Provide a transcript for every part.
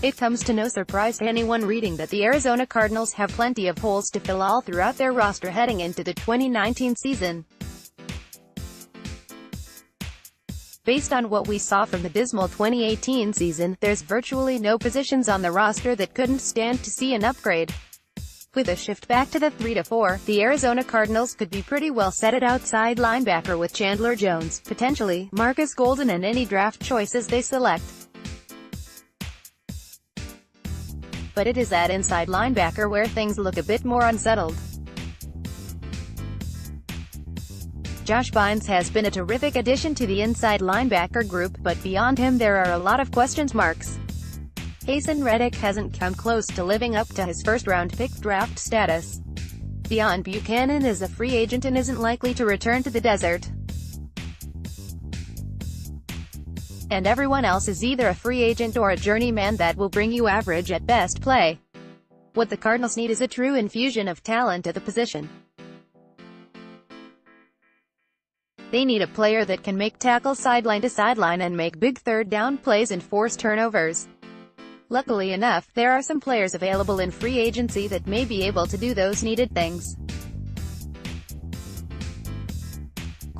It comes to no surprise to anyone reading that the Arizona Cardinals have plenty of holes to fill all throughout their roster heading into the 2019 season. Based on what we saw from the dismal 2018 season, there's virtually no positions on the roster that couldn't stand to see an upgrade. With a shift back to the 3-4, the Arizona Cardinals could be pretty well set at outside linebacker with Chandler Jones, potentially Markus Golden, and any draft choices they select. But it is at inside linebacker where things look a bit more unsettled. Josh Bynes has been a terrific addition to the inside linebacker group, but beyond him there are a lot of question marks. Haason Reddick hasn't come close to living up to his first-round pick draft status. Deon Buchanan is a free agent and isn't likely to return to the desert. And everyone else is either a free agent or a journeyman that will bring you average at best play. What the Cardinals need is a true infusion of talent at the position. They need a player that can make tackles sideline to sideline and make big third-down plays and force turnovers. Luckily enough, there are some players available in free agency that may be able to do those needed things.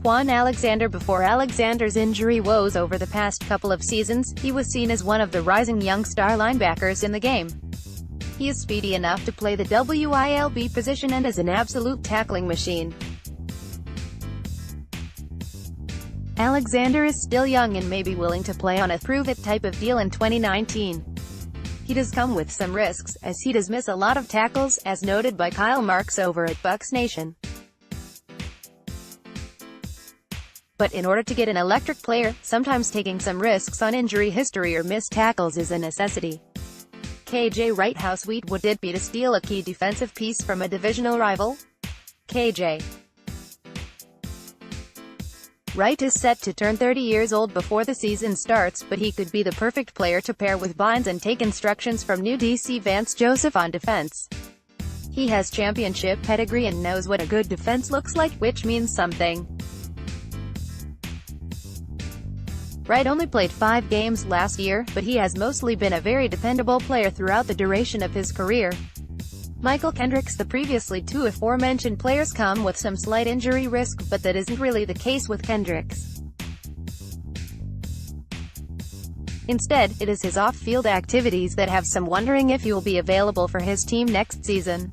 Quan Alexander. Before Alexander's injury woes over the past couple of seasons, he was seen as one of the rising young star linebackers in the game. He is speedy enough to play the WILB position and is an absolute tackling machine. Alexander is still young and may be willing to play on a prove-it type of deal in 2019. He does come with some risks, as he does miss a lot of tackles, as noted by Kyle Marks over at Bucs Nation. But in order to get an electric player, sometimes taking some risks on injury history or missed tackles is a necessity. KJ Wright. How sweet would it be to steal a key defensive piece from a divisional rival? KJ Wright is set to turn 30 years old before the season starts, but he could be the perfect player to pair with Bynes and take instructions from new DC Vance Joseph on defense. He has championship pedigree and knows what a good defense looks like, which means something. Wright only played 5 games last year, but he has mostly been a very dependable player throughout the duration of his career. Michael Kendricks. The previously two aforementioned players come with some slight injury risk, but that isn't really the case with Kendricks. Instead, it is his off-field activities that have some wondering if he will be available for his team next season.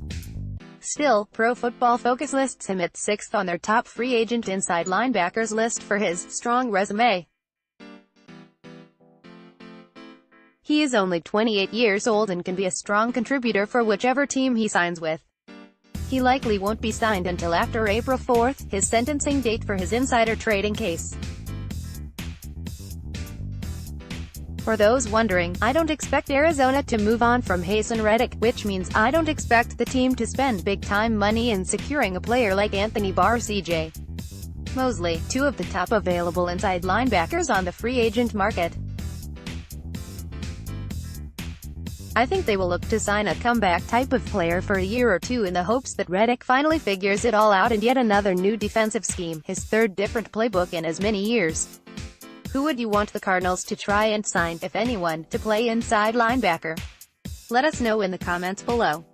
Still, Pro Football Focus lists him at 6th on their top free agent inside linebackers list for his strong resume. He is only 28 years old and can be a strong contributor for whichever team he signs with. He likely won't be signed until after April 4th, his sentencing date for his insider trading case. For those wondering, I don't expect Arizona to move on from Haason Reddick, which means I don't expect the team to spend big-time money in securing a player like Anthony Barr or CJ Mosley, two of the top available inside linebackers on the free agent market. I think they will look to sign a comeback type of player for a year or two in the hopes that Reddick finally figures it all out in yet another new defensive scheme, his third different playbook in as many years. Who would you want the Cardinals to try and sign, if anyone, to play inside linebacker? Let us know in the comments below.